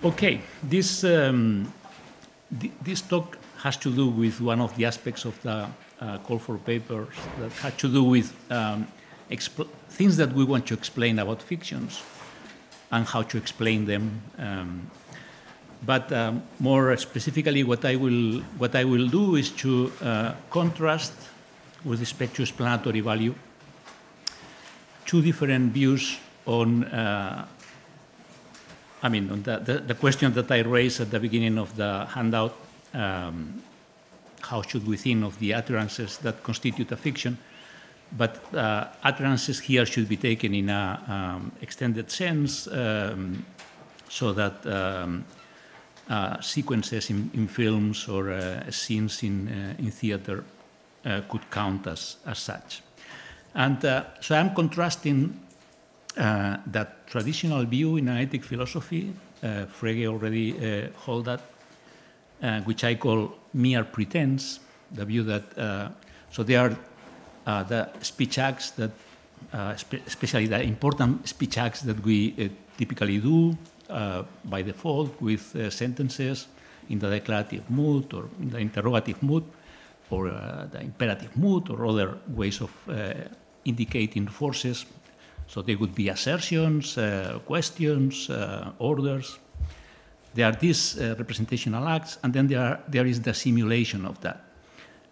Okay, this talk has to do with one of the aspects of the call for papers that had to do with things that we want to explain about fictions and how to explain them. But more specifically, what I will do is to contrast, with respect to explanatory value, two different views on on the question that I raised at the beginning of the handout. How should we think of the utterances that constitute a fiction? But utterances here should be taken in an extended sense, so that sequences in films or scenes in theater could count as such. And so I'm contrasting that traditional view in analytic philosophy, Frege already held that, which I call mere pretense, the view that, so they are the speech acts that, especially the important speech acts that we typically do by default with sentences in the declarative mood or in the interrogative mood or the imperative mood or other ways of indicating forces. So they would be assertions, questions, orders. There are these representational acts, and then there is the simulation of that.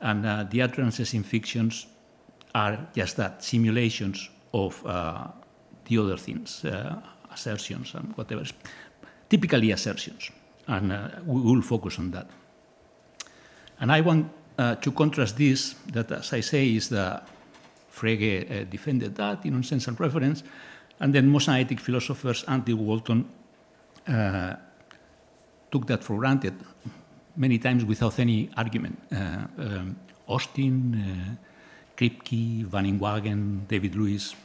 And the utterances in fictions are just that, simulations of the other things, assertions and whatever. Typically assertions, and we will focus on that. And I want to contrast this, that as I say is the Frege defended that in sense and reference, and then most analytic philosophers until Walton took that for granted, many times without any argument. Austin, Kripke, Van Inwagen, David Lewis.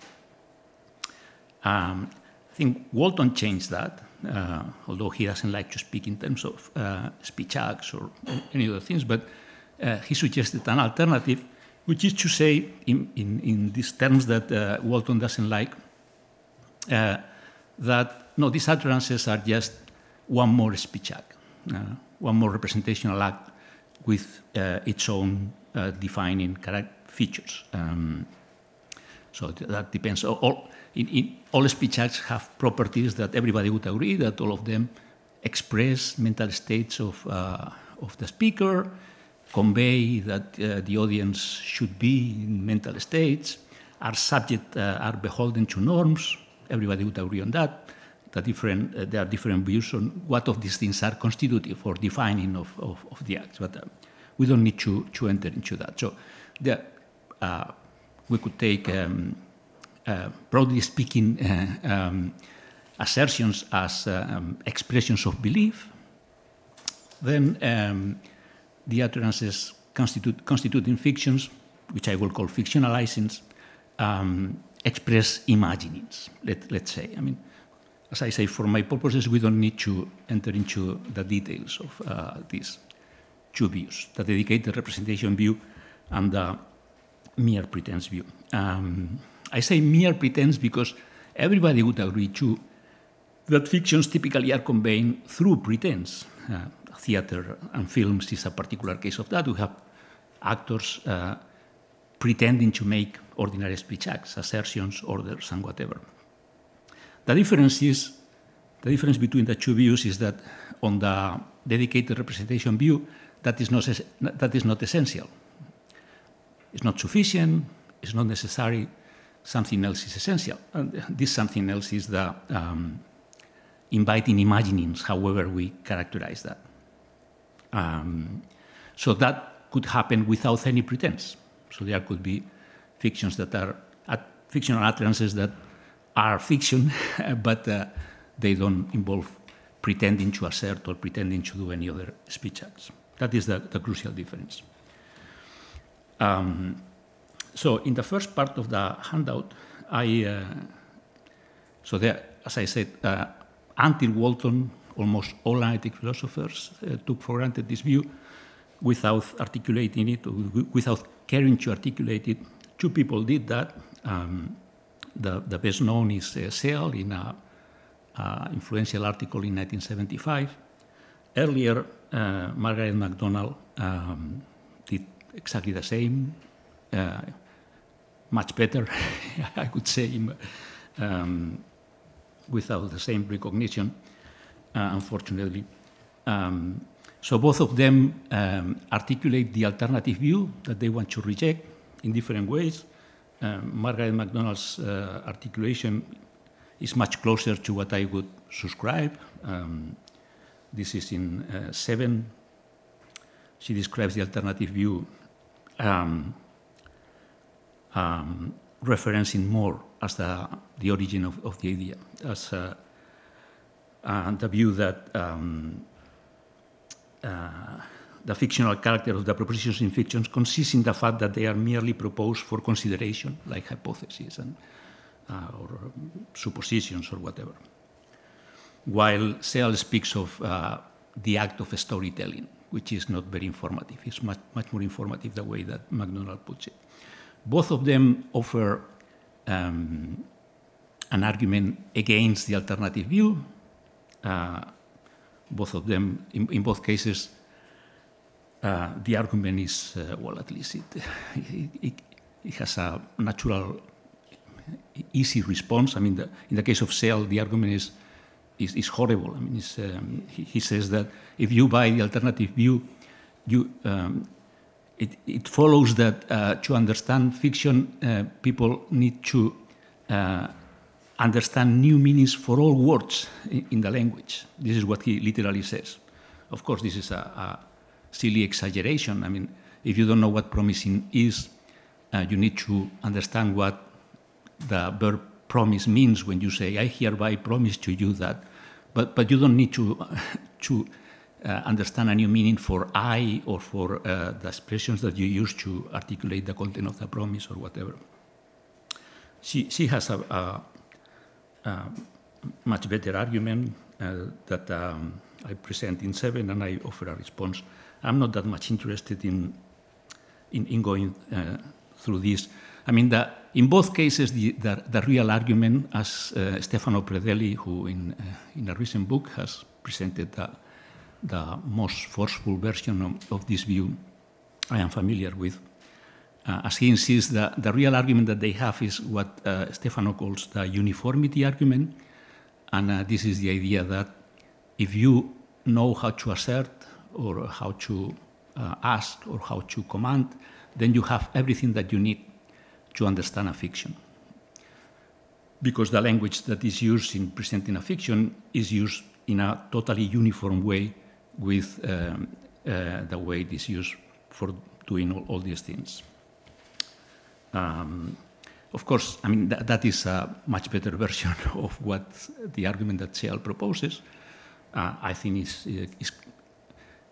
I think Walton changed that, although he doesn't like to speak in terms of speech acts or any other things, but he suggested an alternative, which is to say, in these terms that Walton doesn't like, that no, these utterances are just one more speech act, one more representational act with its own defining features. So that depends. All speech acts have properties that everybody would agree that all of them express mental states of the speaker, convey that the audience should be in mental states, are beholden to norms. Everybody would agree on that. There are different views on what of these things are constitutive or defining of the acts, but we don't need to enter into that. So we could take, broadly speaking, assertions as expressions of belief. Then the utterances constituting fictions, which I will call fictionalizings, express imaginings, let's say. I mean, as I say, for my purposes, we don't need to enter into the details of these two views, the dedicated representation view and the mere pretense view. I say mere pretense because everybody would agree, too, that fictions typically are conveyed through pretense. Theater and films is a particular case of that. We have actors pretending to make ordinary speech acts, assertions, orders, and whatever. The difference between the two views is that on the dedicated representation view, that is not essential. It's not sufficient, it's not necessary, something else is essential. And this something else is the inviting imaginings, however we characterize that. So that could happen without any pretense. So there could be fictions that are fictional utterances that are fiction, but they don't involve pretending to assert or pretending to do any other speech acts. That is the crucial difference. So in the first part of the handout, so there, as I said, until Walton, almost all analytic philosophers took for granted this view without articulating it, without caring to articulate it. Two people did that. The best known is Searle in a influential article in 1975. Earlier, Margaret MacDonald did exactly the same, much better, I could say, without the same recognition, unfortunately. So both of them articulate the alternative view that they want to reject in different ways. Margaret MacDonald's articulation is much closer to what I would subscribe. This is in 7. She describes the alternative view referencing more as the origin of the idea, as the view that the fictional character of the propositions in fictions consists in the fact that they are merely proposed for consideration, like hypotheses and, or suppositions or whatever. While Searle speaks of the act of storytelling, which is not very informative. It's much more informative the way that MacDonald puts it. Both of them offer an argument against the alternative view. Both of them, in both cases, the argument is, well, at least it has a natural, easy response. I mean, in the case of Searle, the argument is horrible. I mean, he says that if you buy the alternative view, it follows that to understand fiction, people need to understand new meanings for all words in the language. This is what he literally says. Of course, this is a silly exaggeration. I mean, if you don't know what promising is, you need to understand what the verb promise means when you say, I hereby promise to you that. But you don't need to understand a new meaning for I or for the expressions that you use to articulate the content of the promise or whatever. She has a much better argument that I present in 7, and I offer a response. I'm not that much interested in going through this. I mean, in both cases, the real argument, as Stefano Predelli, who in a recent book has presented the most forceful version of this view I am familiar with, as he insists, the real argument that they have is what Stefano calls the uniformity argument. And this is the idea that if you know how to assert or how to ask or how to command, then you have everything that you need to understand a fiction. Because the language that is used in presenting a fiction is used in a totally uniform way with the way it is used for doing all these things. Of course, I mean, that is a much better version of what the argument that Searle proposes. I think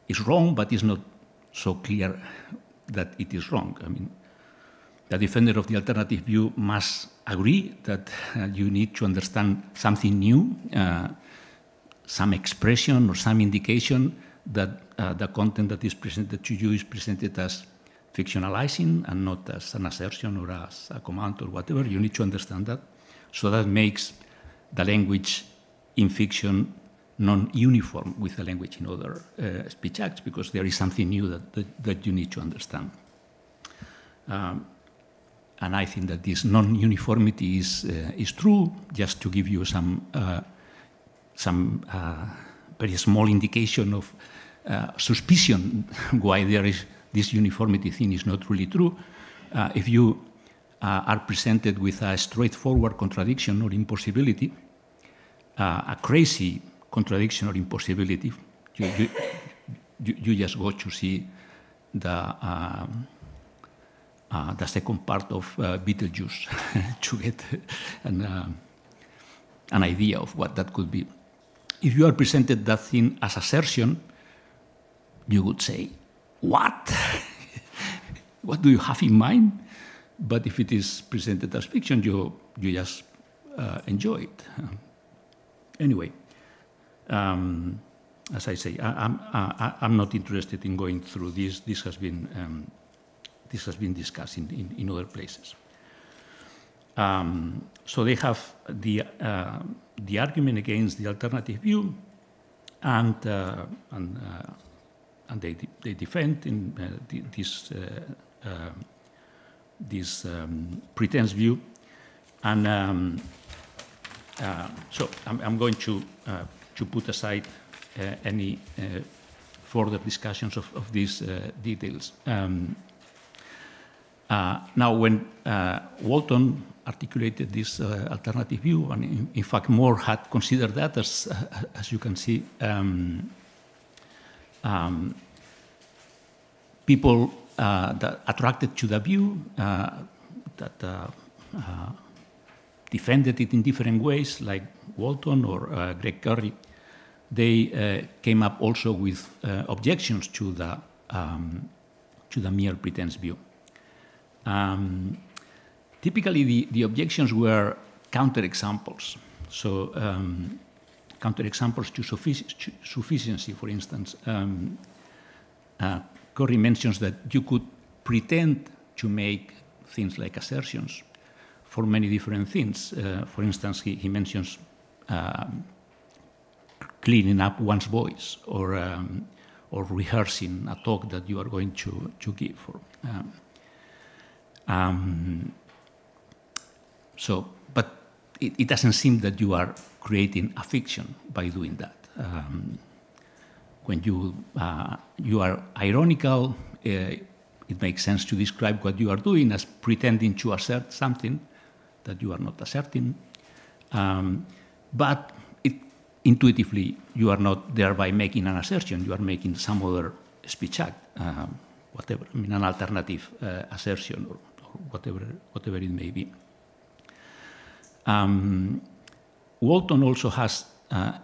is wrong, but it's not so clear that it is wrong. I mean, the defender of the alternative view must agree that you need to understand something new, some expression or some indication that the content that is presented to you is presented as fictionalizing and not as an assertion or as a command or whatever. You need to understand that. So that makes the language in fiction non-uniform with the language in other speech acts, because there is something new that you need to understand. And I think that this non-uniformity is true. Just to give you some very small indication of suspicion why there is this uniformity thing is not really true. If you are presented with a straightforward contradiction or impossibility, a crazy contradiction or impossibility, you just go to see the second part of Beetlejuice to get an idea of what that could be. If you are presented that thing as assertion, you would say, what? What do you have in mind? But if it is presented as fiction, you just enjoy it. Anyway, as I say, I'm not interested in going through this. This has been discussed in other places. So they have the argument against the alternative view, and they defend in this pretense view, and so I'm going to put aside any further discussions of these details. Now, when Walton articulated this alternative view, and in fact Moore had considered that, as you can see, people that attracted to the view, that defended it in different ways, like Walton or Greg Curry, they came up also with objections to the mere pretense view. Typically, the objections were counterexamples. So, counterexamples to sufficiency, for instance. Curry mentions that you could pretend to make things like assertions for many different things. For instance, he mentions cleaning up one's voice, or rehearsing a talk that you are going to give. But it doesn't seem that you are creating a fiction by doing that. When you are ironical, it makes sense to describe what you are doing as pretending to assert something that you are not asserting. But intuitively, you are not thereby making an assertion. You are making some other speech act, whatever. I mean, an alternative assertion, or whatever it may be. Walton also has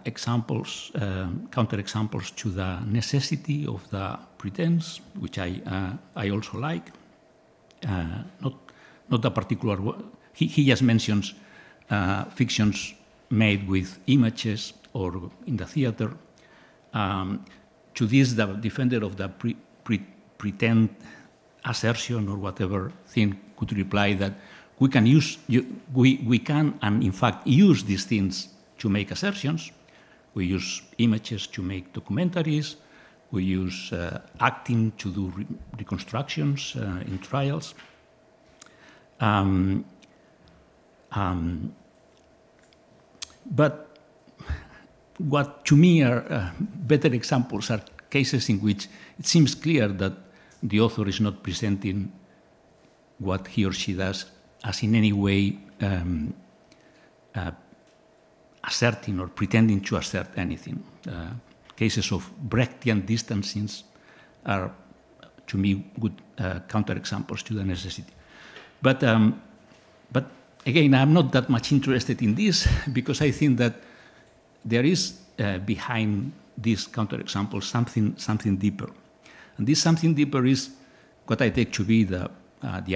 examples, counterexamples to the necessity of the pretense, which I also like. Not a particular one. He just mentions fictions made with images or in the theater. To this, the defender of the pretend assertion or whatever thing could reply that we can and in fact use these things to make assertions. We use images to make documentaries. We use acting to do reconstructions in trials. But what to me are better examples are cases in which it seems clear that the author is not presenting what he or she does as in any way asserting or pretending to assert anything. Cases of Brechtian distancings are, to me, good counterexamples to the necessity. But again, I'm not that much interested in this, because I think that there is behind these counterexamples something deeper. And this something deeper is what I take to be the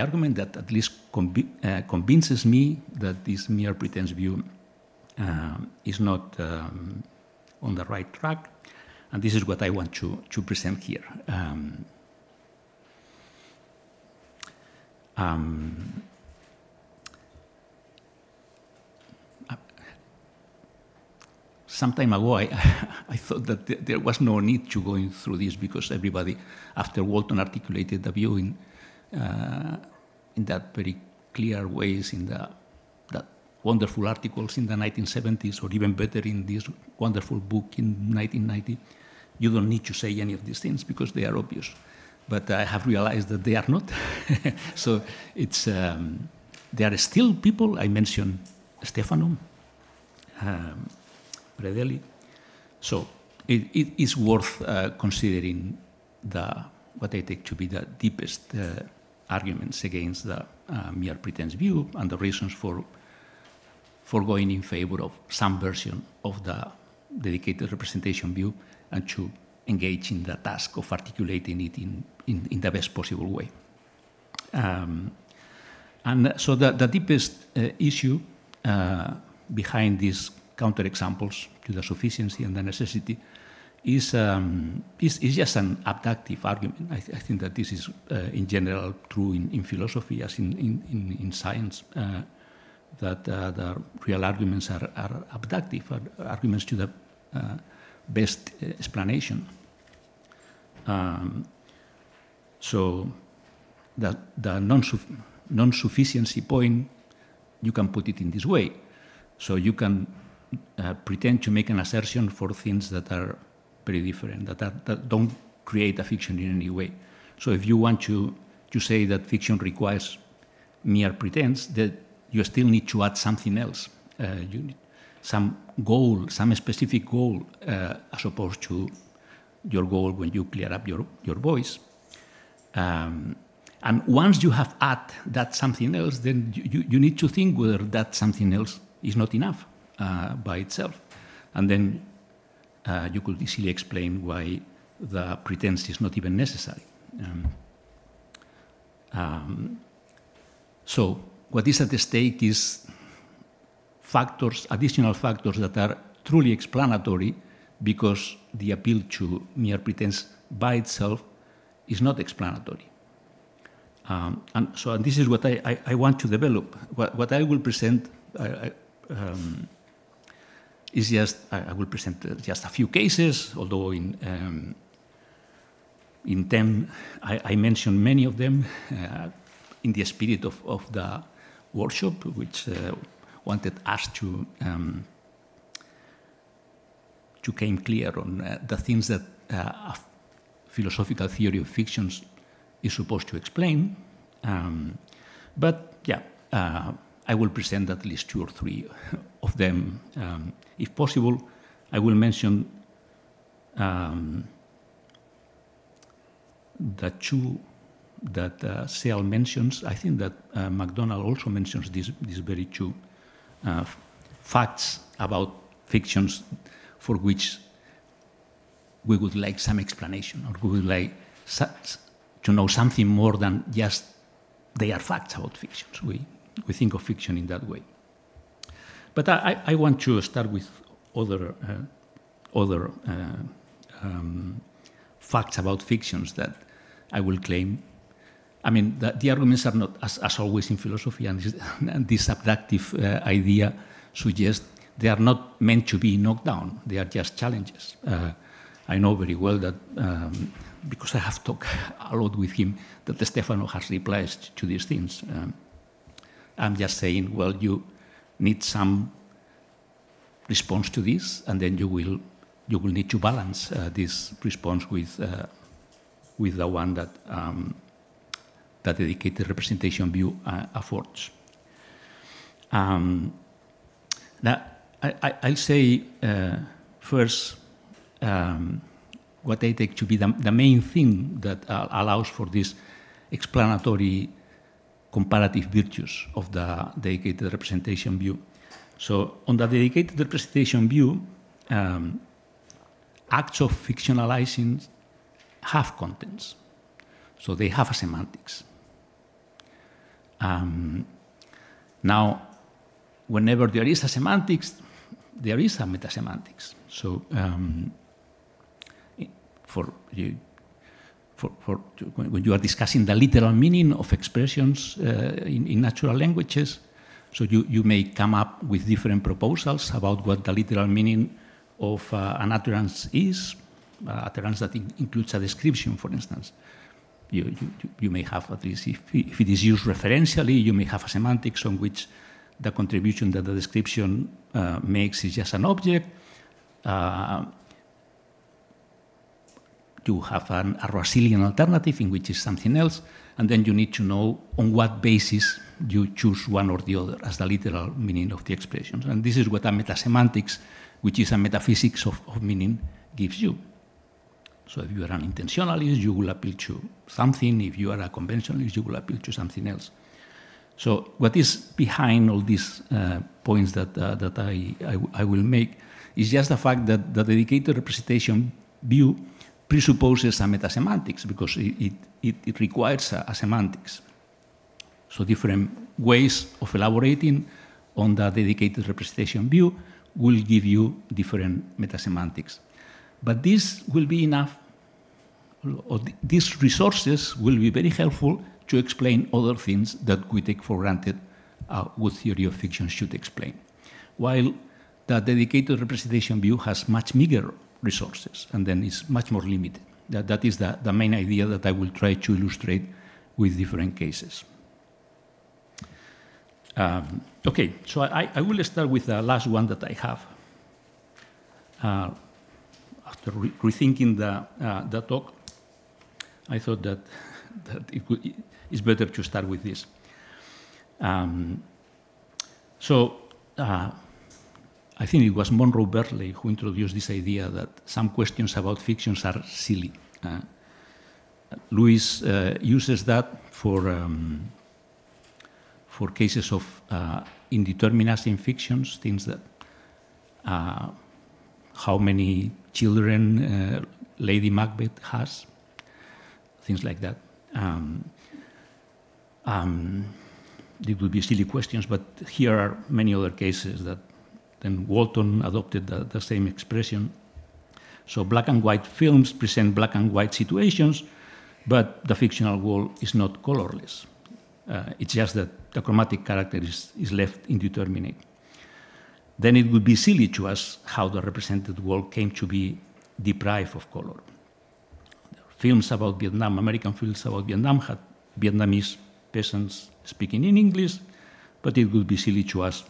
argument that at least convinces me that this mere pretense view is not on the right track. And this is what I want to present here. Some time ago, I thought that there was no need to go through this, because everybody, after Walton articulated the view in that very clear ways in that wonderful articles in the 1970s, or even better in this wonderful book in 1990, you don't need to say any of these things because they are obvious. But I have realized that they are not. So it's there are still people. I mentioned Stefano. Predeli. So it is worth considering what I take to be the deepest arguments against the mere pretense view, and the reasons for going in favor of some version of the dedicated representation view, and to engage in the task of articulating it in the best possible way. And so the deepest issue behind these counterexamples to the sufficiency and the necessity is just an abductive argument. I think that this is in general true in philosophy as in science. that the real arguments are abductive, arguments to the best explanation. So the non-sufficiency point, you can put it in this way. So you can pretend to make an assertion for things that are very different, that don't create a fiction in any way. So if you want to say that fiction requires mere pretense, that you still need to add something else. You need some goal, some specific goal, as opposed to your goal when you clear up your voice. And once you have added that something else, then you need to think whether that something else is not enough by itself. And then you could easily explain why the pretense is not even necessary. So what is at stake is factors, additional factors that are truly explanatory, because the appeal to mere pretense by itself is not explanatory. And this is what I want to develop. What I will present is just, I will present just a few cases, although in 10 I mentioned many of them in the spirit of the workshop, which wanted us to came clear on the things that a philosophical theory of fictions is supposed to explain. But yeah, I will present at least 2 or 3 of them. If possible, I will mention the 2 that Seal mentions. I think that MacDonald also mentions these very 2 facts about fictions for which we would like some explanation, or we would like to know something more than just they are facts about fictions. We think of fiction in that way. But I want to start with other facts about fictions that I will claim. I mean, the arguments are not, as always in philosophy, and this abductive idea suggests they are not meant to be knocked down. They are just challenges. I know very well that, because I have talked a lot with him, that Stefano has replies to these things. I'm just saying, well, you need some response to this, and then you will need to balance this response with the one that that dedicated representation view affords. Now, I'll say first what I take to be the main thing that allows for this explanatory comparative virtues of the dedicated representation view. So on the dedicated representation view, acts of fictionalizing have contents. So they have a semantics. Now, whenever there is a semantics, there is a metasemantics. So when you are discussing the literal meaning of expressions in natural languages, so you may come up with different proposals about what the literal meaning of an utterance is, utterance that includes a description, for instance. You may have, at least if it is used referentially, you may have a semantics on which the contribution that the description makes is just an object. You have a Russellian alternative in which is something else, and then you need to know on what basis you choose one or the other as the literal meaning of the expressions. And this is what a metasemantics, which is a metaphysics of meaning, gives you. So if you are an intentionalist, you will appeal to something. If you are a conventionalist, you will appeal to something else. So what is behind all these points that I will make is just the fact that the dedicated representation view presupposes a metasemantics, because it requires a semantics. So different ways of elaborating on the dedicated representation view will give you different metasemantics. But this will be enough, or these resources will be very helpful to explain other things that we take for granted a good theory of fiction should explain. While the dedicated representation view has much meager resources and then is much more limited. That is the main idea that I will try to illustrate with different cases. Okay, so I will start with the last one that I have. After rethinking the talk, I thought that it's better to start with this. I think it was Monroe Bertley who introduced this idea that some questions about fictions are silly. Lewis uses that for cases of indeterminacy in fictions, things that how many children Lady Macbeth has, things like that. It would be silly questions, but here are many other cases that then Walton adopted the same expression. So black and white films present black and white situations, but the fictional world is not colorless. It's just that the chromatic character is left indeterminate. Then it would be silly to ask how the represented world came to be deprived of color. Films about Vietnam, American films about Vietnam, had Vietnamese peasants speaking in English, but it would be silly to ask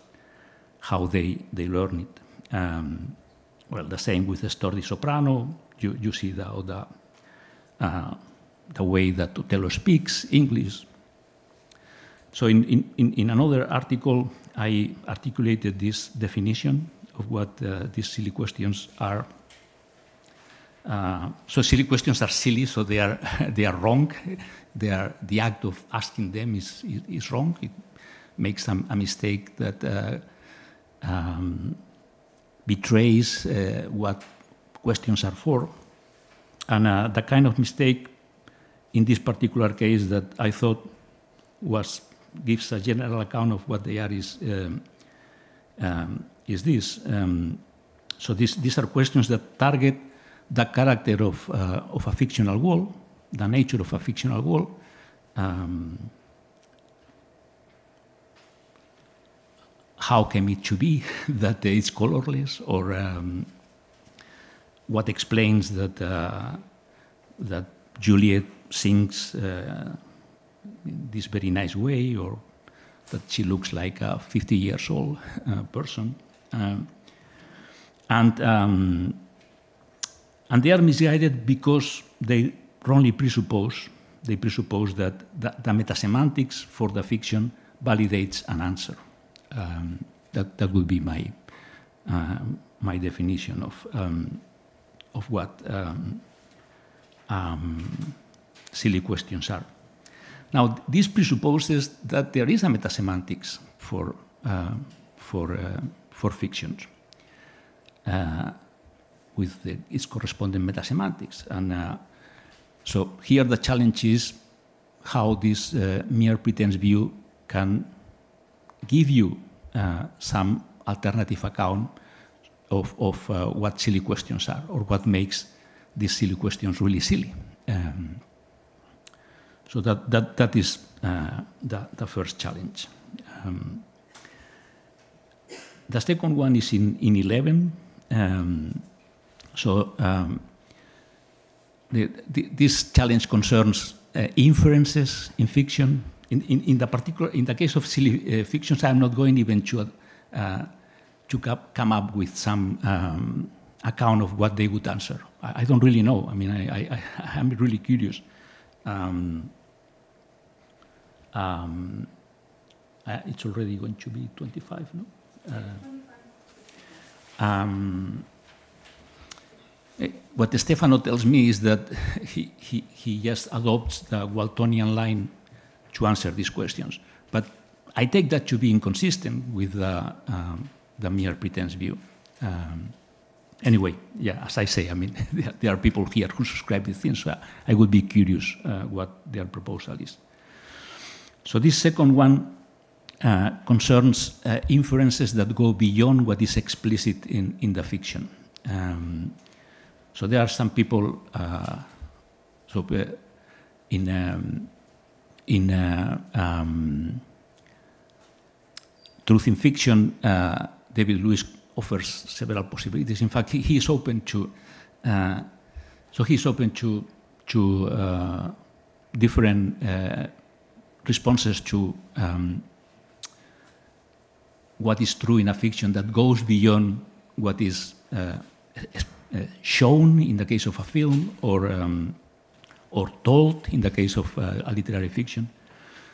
how they learn it. Well, the same with the story Soprano. You see the way that Othello speaks English. So in another article, I articulated this definition of what these silly questions are. So silly questions are silly, so they are wrong. The act of asking them is wrong. It makes a mistake that betrays what questions are for. And the kind of mistake in this particular case that I thought gives a general account of what they are is this. So these are questions that target the character of a fictional world, the nature of a fictional world. How came it to be that it's colorless, or what explains that Juliet sings this very nice way, or that she looks like a 50 years old person, and they are misguided because they wrongly presuppose that the metasemantics for the fiction validates an answer. That would be my definition of what silly questions are. Now, this presupposes that there is a metasemantics for fictions with its corresponding metasemantics, and so here the challenge is how this mere pretense view can give you some alternative account of what silly questions are, or what makes these silly questions really silly. So that is the first challenge. The second one is in 11. This challenge concerns inferences in fiction. In the case of silly fictions, I'm not going even to come up with some account of what they would answer. I don't really know. I mean, I'm really curious. It's already going to be 25, no? What Stefano tells me is that he just adopts the Waltonian line to answer these questions. But I take that to be inconsistent with the mere pretense view. Anyway, yeah, as I say, I mean, there are people here who subscribe these things, so I would be curious what their proposal is. So this second one concerns inferences that go beyond what is explicit in the fiction. So there are some people truth in fiction, David Lewis offers several possibilities. In fact, he is open to different responses to what is true in a fiction that goes beyond what is shown in the case of a film or told in the case of a literary fiction.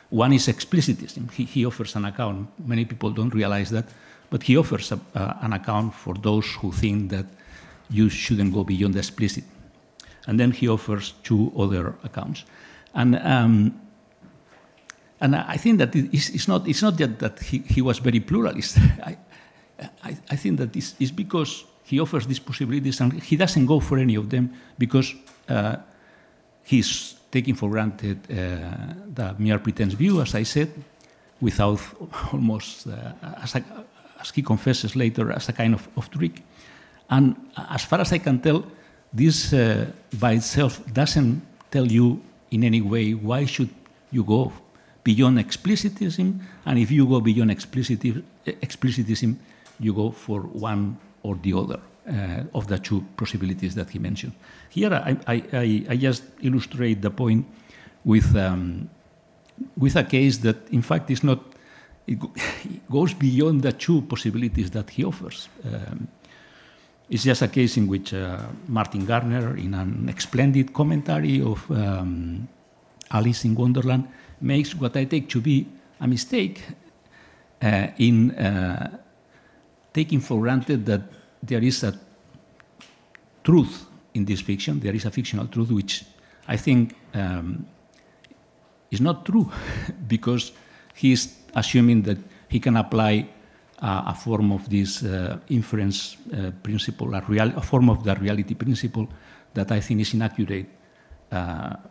One is explicitism. He offers an account. Many people don't realize that, but he offers an account for those who think that you shouldn't go beyond the explicit. And then he offers two other accounts. And I think that it's not just that he was very pluralist. I think that it's because he offers these possibilities and he doesn't go for any of them because he's taking for granted the mere pretense view, as I said, without almost, as he confesses later, as a kind of trick. And as far as I can tell, this by itself doesn't tell you in any way why should you go beyond explicitism, and if you go beyond explicitism, you go for one or the other of the two possibilities that he mentioned. Here, I just illustrate the point with a case that, in fact, is not. It goes beyond the two possibilities that he offers. It's just a case in which Martin Gardner, in an splendid commentary of Alice in Wonderland, makes what I take to be a mistake in taking for granted that there is a truth in this fiction. There is a fictional truth which I think is not true because he is assuming that he can apply a form of this inference principle, a form of the reality principle that I think is inaccurate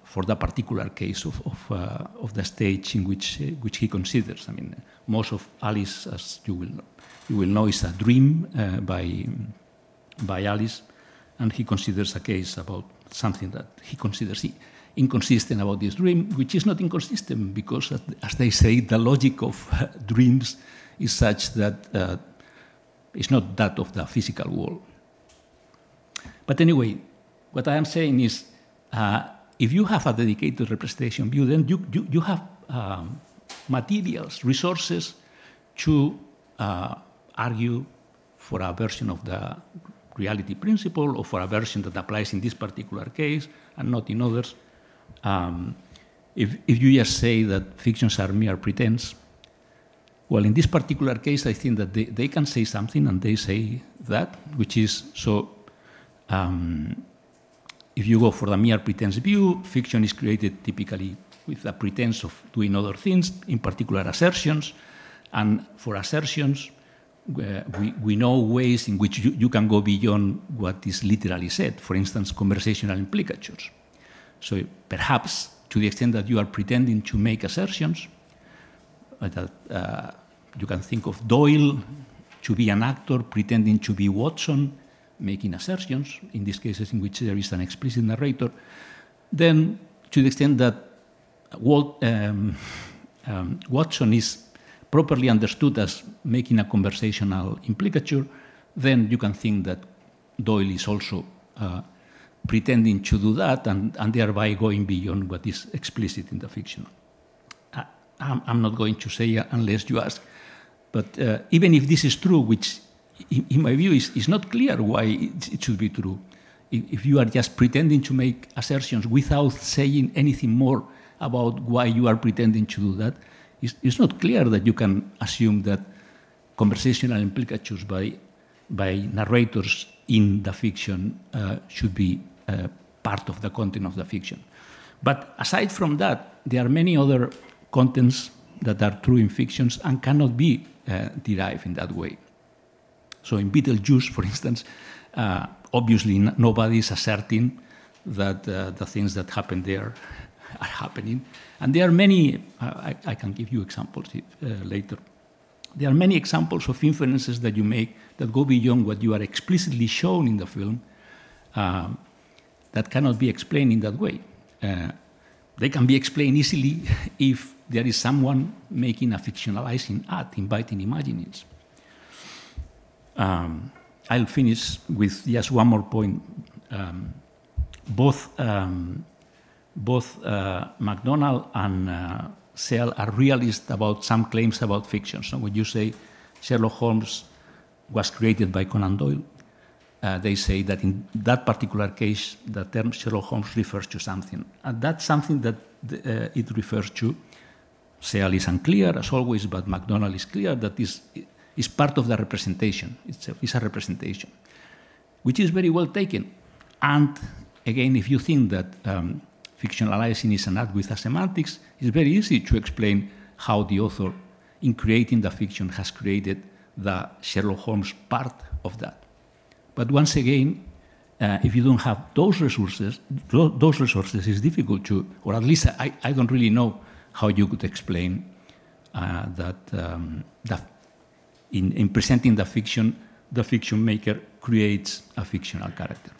for the particular case of the stage in which he considers. I mean, most of Alice, as you will know, is a dream by Alice, and he considers a case about something that he considers inconsistent about this dream, which is not inconsistent because, as they say, the logic of dreams is such that it's not that of the physical world. But anyway, what I am saying is, if you have a dedicated representation view, then you have materials, resources to argue for a version of the reality principle or for a version that applies in this particular case and not in others. If you just say that fictions are mere pretense, well, in this particular case, I think that they can say something, and they say that, which is, so if you go for the mere pretense view, fiction is created typically with the pretense of doing other things, in particular assertions, and for assertions, we know ways in which you can go beyond what is literally said, for instance, conversational implicatures. So perhaps, to the extent that you are pretending to make assertions, you can think of Doyle to be an actor pretending to be Watson, making assertions, in these cases in which there is an explicit narrator. Then, to the extent that Watson is properly understood as making a conversational implicature, then you can think that Doyle is also pretending to do that and thereby going beyond what is explicit in the fiction. I'm not going to say unless you ask, but even if this is true, which in my view is not clear why it should be true, if you are just pretending to make assertions without saying anything more about why you are pretending to do that, it's not clear that you can assume that conversational implicatures by narrators in the fiction should be part of the content of the fiction. But aside from that, there are many other contents that are true in fictions and cannot be derived in that way. So in Beetlejuice, for instance, obviously nobody is asserting that the things that happen there are happening. And there are many, I can give you examples later. There are many examples of inferences that you make that go beyond what you are explicitly shown in the film that cannot be explained in that way. they can be explained easily if there is someone making a fictionalizing act, inviting imaginings. I'll finish with just one more point. Both MacDonald and Searle are realists about some claims about fiction. So when you say Sherlock Holmes was created by Conan Doyle, they say that in that particular case, the term Sherlock Holmes refers to something. And that's something that it refers to. Searle is unclear, as always, but MacDonald is clear that is part of the representation. It's a representation, which is very well taken. And again, if you think that fictionalizing is an art with a semantics, it's very easy to explain how the author, in creating the fiction, has created the Sherlock Holmes part of that. But once again, if you don't have those resources, it's difficult to, or at least I don't really know how you could explain that in presenting the fiction maker creates a fictional character.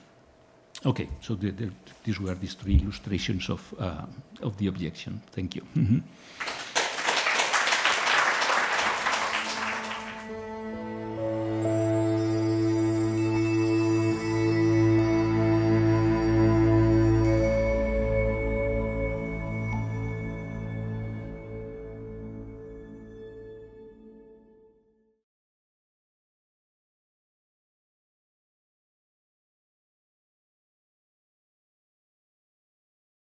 Okay, so these were these three illustrations of the objection. Thank you.